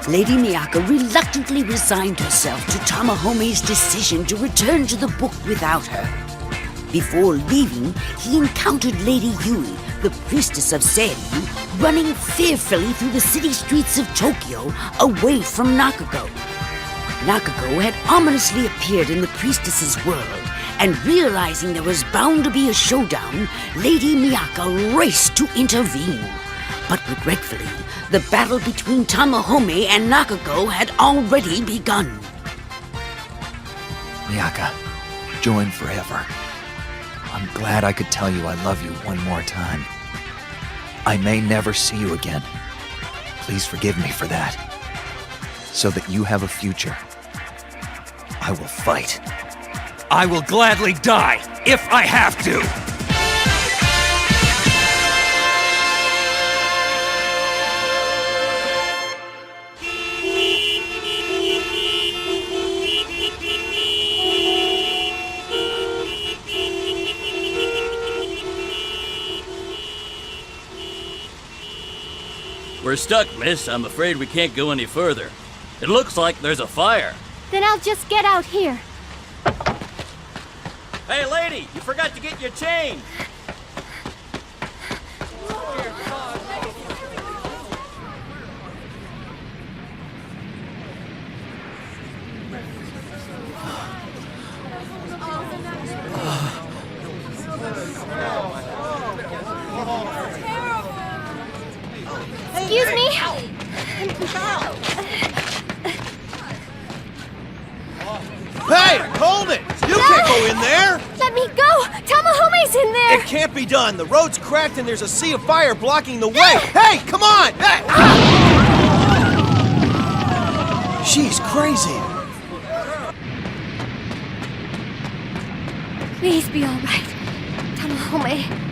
Lady Miyako reluctantly resigned herself to Tamahome's decision to return to the book without her. Before leaving, he encountered Lady Yui, the priestess of Seiryu, running fearfully through the city streets of Tokyo away from Nakago. Nakago had ominously appeared in the priestess's world, and realizing there was bound to be a showdown, Lady Miyako raced to intervene. But regretfully, the battle between Tamahome and Nakago had already begun. Miyaka, join forever. I'm glad I could tell you I love you one more time. I may never see you again. Please forgive me for that. So that you have a future, I will fight. I will gladly die, if I have to! We're stuck, miss. I'm afraid we can't go any further. It looks like there's a fire. Then I'll just get out here. Hey, lady, you forgot to get your chain. Excuse me? Hey, hold it! You can't go in there! Let me go! Tamahome's in there! It can't be done. The road's cracked and there's a sea of fire blocking the way. Hey, come on! Hey. She's crazy. Please be all right, Tamahome.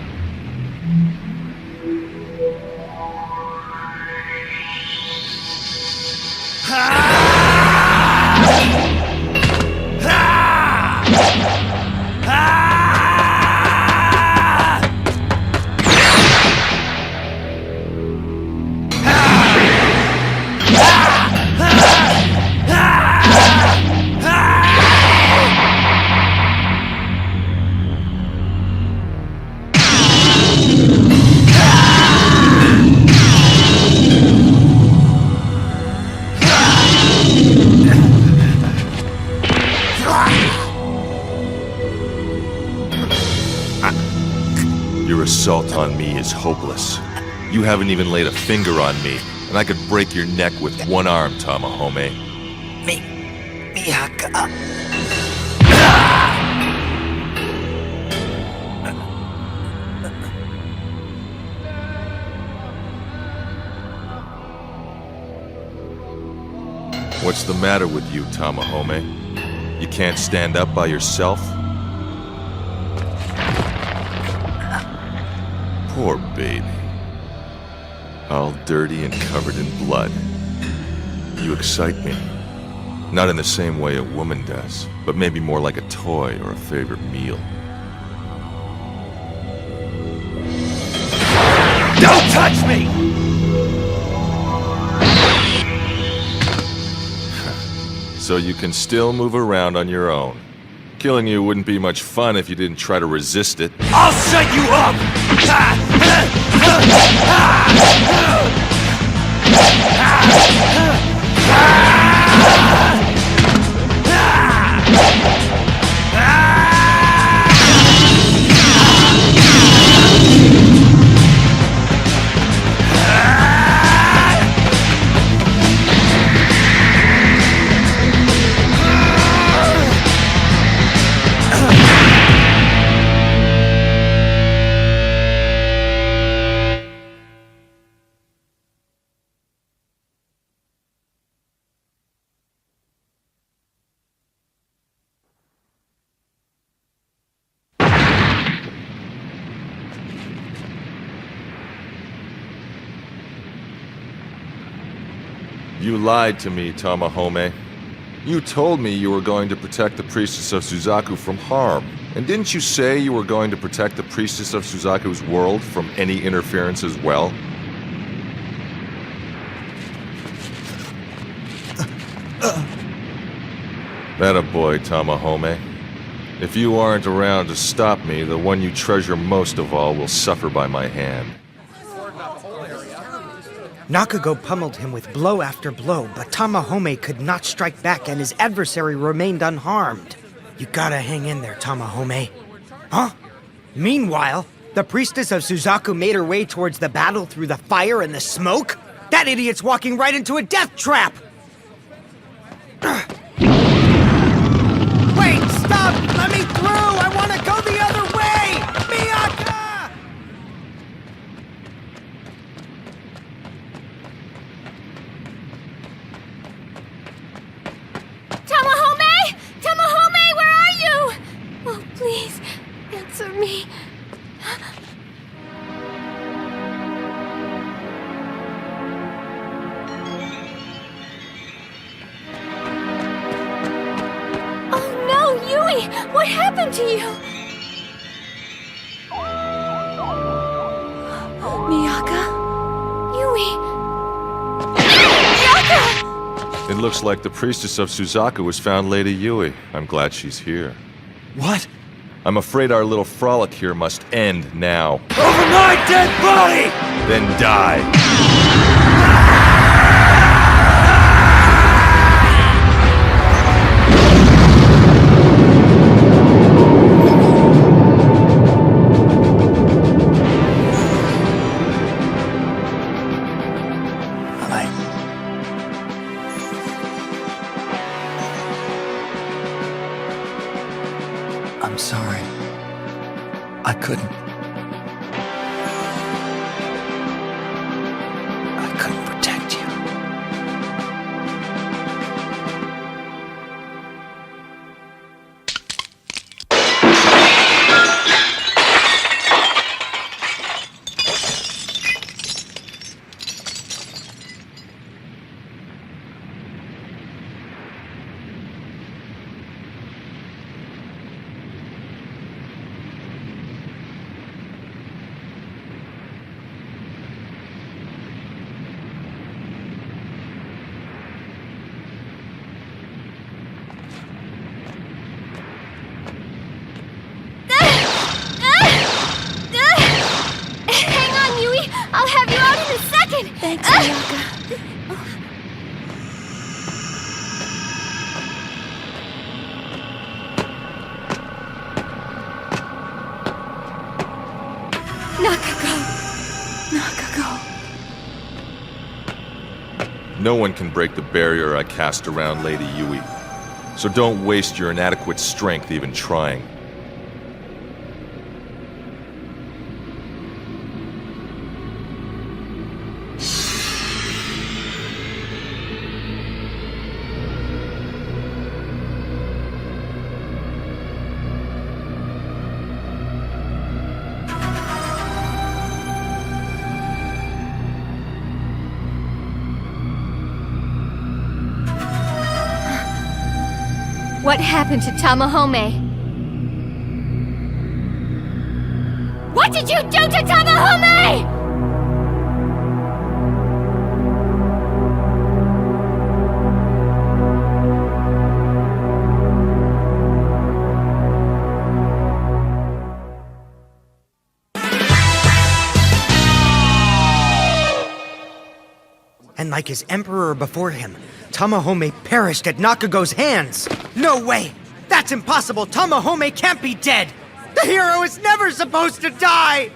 Your assault on me is hopeless. You haven't even laid a finger on me, and I could break your neck with one arm, Tamahome. Miyaka. What's the matter with you, Tamahome? You can't stand up by yourself? Poor baby. All dirty and covered in blood. You excite me. Not in the same way a woman does, but maybe more like a toy or a favorite meal. Don't touch me! So you can still move around on your own. Killing you wouldn't be much fun if you didn't try to resist it. I'll shut you up! You lied to me, Tamahome. You told me you were going to protect the priestess of Suzaku from harm. And didn't you say you were going to protect the priestess of Suzaku's world from any interference as well? That a boy, Tamahome. If you aren't around to stop me, the one you treasure most of all will suffer by my hand. Nakago pummeled him with blow after blow, but Tamahome could not strike back and his adversary remained unharmed. You gotta hang in there, Tamahome. Huh? Meanwhile, the priestess of Suzaku made her way towards the battle through the fire and the smoke? That idiot's walking right into a death trap! Wait, stop! Let me through! I want to go the other way! Miyaka! Tamahome! Tamahome, where are you? Oh, please, answer me. Yui, what happened to you? Miyaka? Yui? Miyaka! It looks like the priestess of Suzaku has found Lady Yui. I'm glad she's here. What? I'm afraid our little frolic here must end now. Over my dead body! Then die. I'm sorry. I couldn't. I couldn't protect you. Thanks, Miyaka. Nakago. No one can break the barrier I cast around Lady Yui. So don't waste your inadequate strength even trying. What happened to Tamahome? What did you do to Tamahome? And like his emperor before him, Tamahome perished at Nakago's hands! No way! That's impossible! Tamahome can't be dead! The hero is never supposed to die!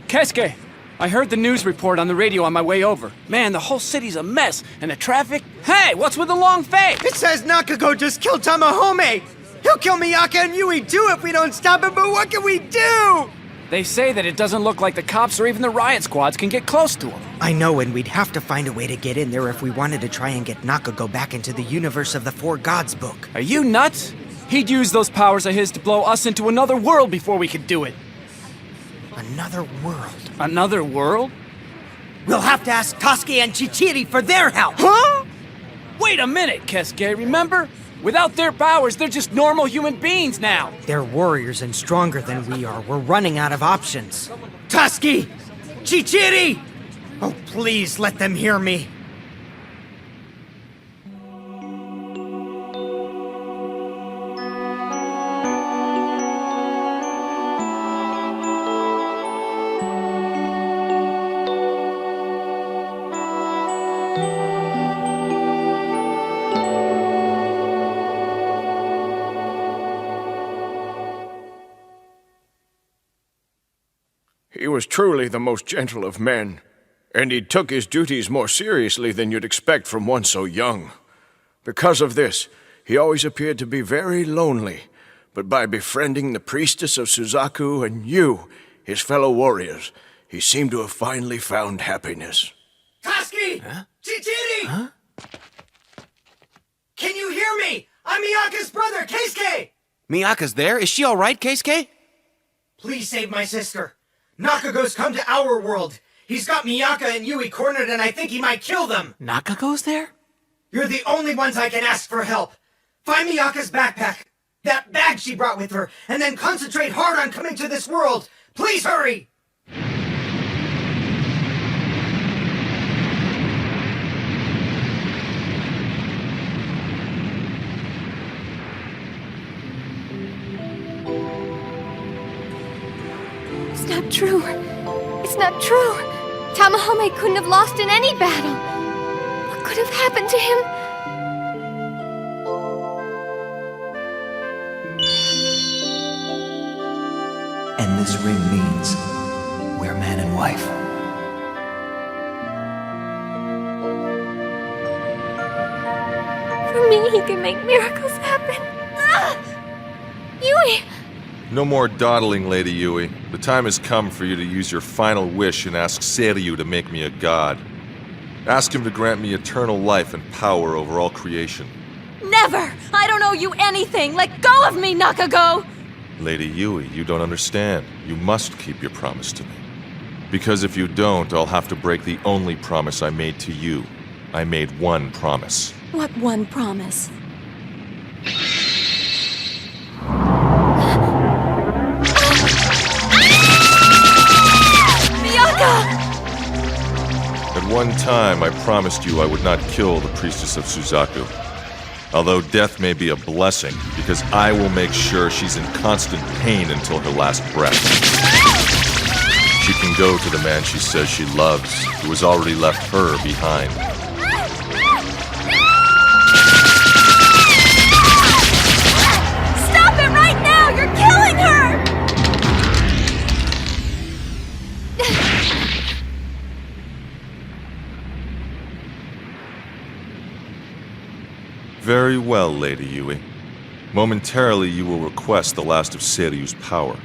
Keisuke, I heard the news report on the radio on my way over. Man, the whole city's a mess, and the traffic... Hey, what's with the long face? It says Nakago just killed Tamahome! He'll kill Miyaka and Yui too if we don't stop him, but what can we do? They say that it doesn't look like the cops or even the riot squads can get close to him. I know, and we'd have to find a way to get in there if we wanted to try and get Nakago back into the universe of the Four Gods book. Are you nuts? He'd use those powers of his to blow us into another world before we could do it. Another world? Another world? We'll have to ask Tosuke and Chichiri for their help! Huh? Wait a minute, Keisuke, remember? Without their powers, they're just normal human beings now. They're warriors and stronger than we are. We're running out of options. Tosuke! Chichiri! Oh, please let them hear me. was truly the most gentle of men, and he took his duties more seriously than you'd expect from one so young. Because of this, he always appeared to be very lonely, but by befriending the priestess of Suzaku and you, his fellow warriors, he seemed to have finally found happiness. Toski! Huh? Chichiri! Huh? Can you hear me? I'm Miyaka's brother, Keisuke! Miyaka's there? Is she alright, Keisuke? Please save my sister. Nakago's come to our world. He's got Miyaka and Yui cornered, and I think he might kill them. Nakago's there? You're the only ones I can ask for help. Find Miyaka's backpack, that bag she brought with her, and then concentrate hard on coming to this world. Please hurry! It's not true. It's not true. Tamahome couldn't have lost in any battle. What could have happened to him? And this ring means we're man and wife. For me, he can make miracles happen. Ah! Yui! No more dawdling, Lady Yui. The time has come for you to use your final wish and ask Seiryu to make me a god. Ask him to grant me eternal life and power over all creation. Never! I don't owe you anything! Let go of me, Nakago! Lady Yui, you don't understand. You must keep your promise to me. Because if you don't, I'll have to break the only promise I made to you. I made one promise. What one promise? At one time, I promised you I would not kill the priestess of Suzaku. Although death may be a blessing, because I will make sure she's in constant pain until her last breath. She can go to the man she says she loves, who has already left her behind. Stop it right now! You're killing her! Very well, Lady Yui. Momentarily, you will request the last of Seiryu's power.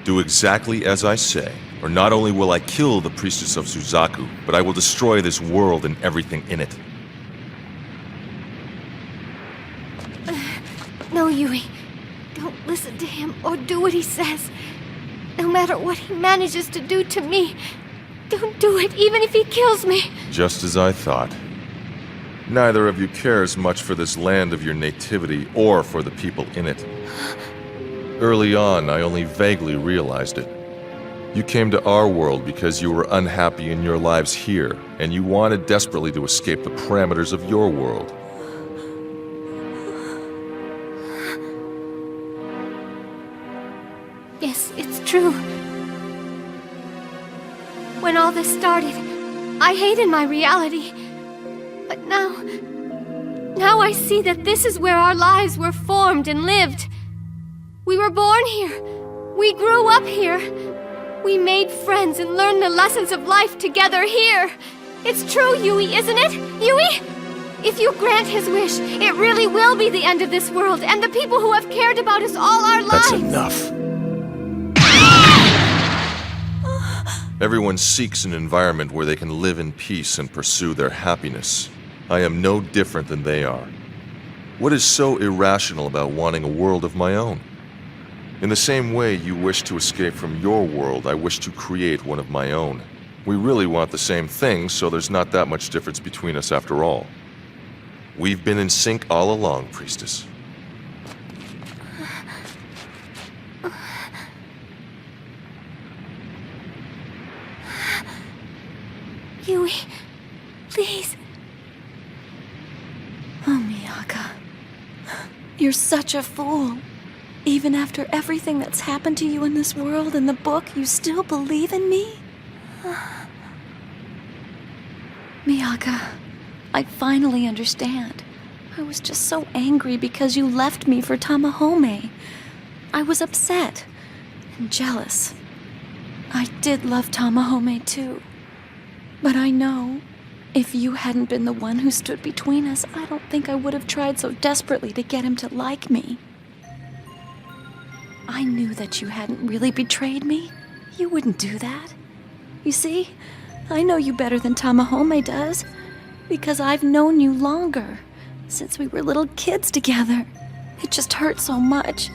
Do exactly as I say, or not only will I kill the priestess of Suzaku, but I will destroy this world and everything in it. No, Yui. Don't listen to him or do what he says. No matter what he manages to do to me, don't do it, even if he kills me. Just as I thought. Neither of you cares much for this land of your nativity or for the people in it. Early on, I only vaguely realized it. You came to our world because you were unhappy in your lives here, and you wanted desperately to escape the parameters of your world. Yes, it's true. When all this started, I hated my reality. But now I see that this is where our lives were formed and lived. We were born here. We grew up here. We made friends and learned the lessons of life together here. It's true, Yui, isn't it? Yui? If you grant his wish, it really will be the end of this world and the people who have cared about us all our lives. That's enough. Everyone seeks an environment where they can live in peace and pursue their happiness. I am no different than they are. What is so irrational about wanting a world of my own? In the same way you wish to escape from your world, I wish to create one of my own. We really want the same thing, so there's not that much difference between us after all. We've been in sync all along, Priestess. Yui, please. Oh, Miyaka. You're such a fool. Even after everything that's happened to you in this world and the book, you still believe in me? Miyaka, I finally understand. I was just so angry because you left me for Tamahome. I was upset and jealous. I did love Tamahome too. But I know, if you hadn't been the one who stood between us, I don't think I would have tried so desperately to get him to like me. I knew that you hadn't really betrayed me. You wouldn't do that. You see, I know you better than Tamahome does, because I've known you longer, since we were little kids together. It just hurt so much.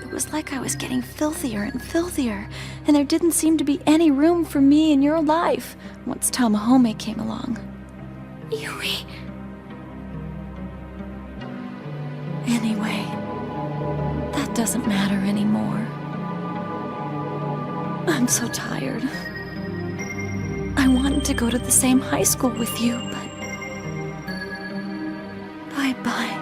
It was like I was getting filthier and filthier, and there didn't seem to be any room for me in your life once Tamahome came along. Yui. Anyway, that doesn't matter anymore. I'm so tired. I wanted to go to the same high school with you, but... Bye-bye.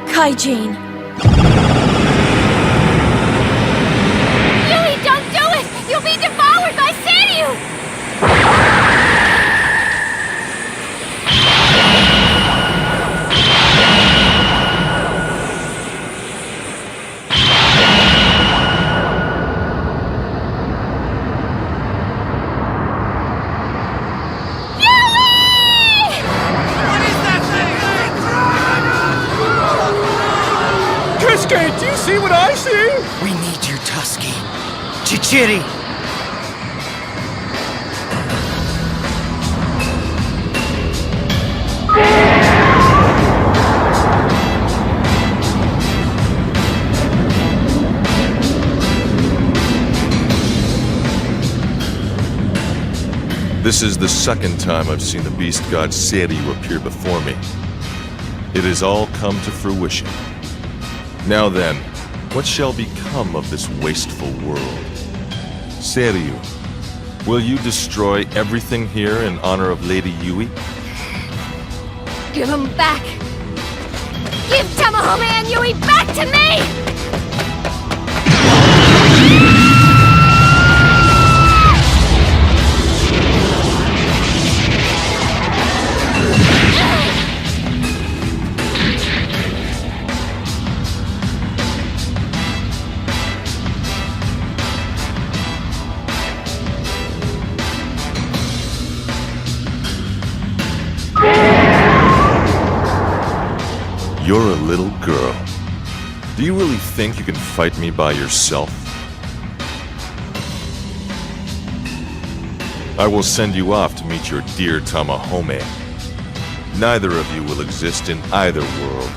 Kaijin! Yui, don't do it! You'll be devoured by Sanyu! Keisuke, do you see what I see? We need you, Tusky. Chichiri! This is the second time I've seen the beast god Seiryu appear before me. It has all come to fruition. Now then, what shall become of this wasteful world? Seiryu, will you destroy everything here in honor of Lady Yui? Give him back! Give Tamahome and Yui back to me! You're a little girl. Do you really think you can fight me by yourself? I will send you off to meet your dear Tamahome. Neither of you will exist in either world.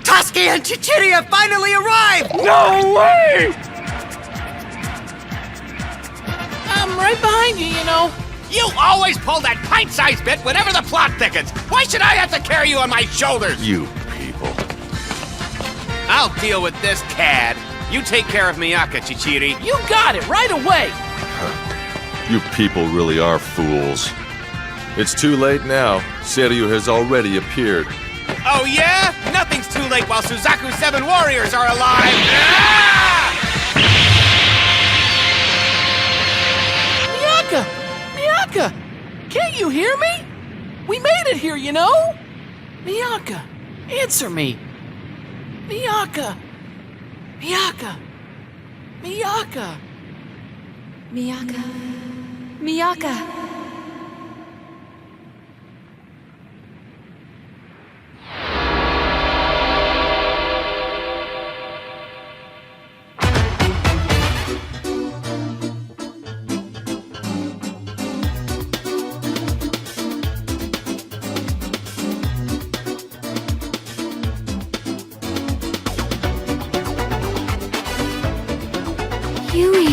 Tusky and Chichiri have finally arrived! No way! I'm right behind you, you know. You always pull that pint-sized bit whenever the plot thickens. Why should I have to carry you on my shoulders? You people. I'll deal with this cad. You take care of Miyaka, Chichiri. You got it right away. You people really are fools. It's too late now. Seiryu has already appeared. Oh yeah? Nothing's too late while Suzaku's 7 warriors are alive! Ah! Miyaka! Can't you hear me? We made it here, you know? Miyaka, answer me. Miyaka! Miyaka! Miyaka! Miyaka. Miyaka. Yui.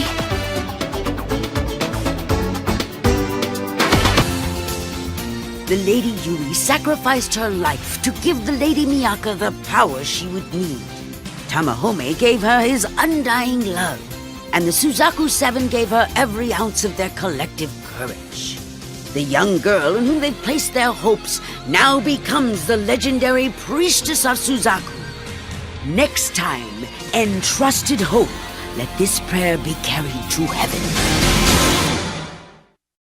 The Lady Yui sacrificed her life to give the Lady Miyaka the power she would need. Tamahome gave her his undying love, and the Suzaku 7 gave her every ounce of their collective courage. The young girl in whom they've placed their hopes now becomes the legendary priestess of Suzaku. Next time, entrusted hope, let this prayer be carried to heaven.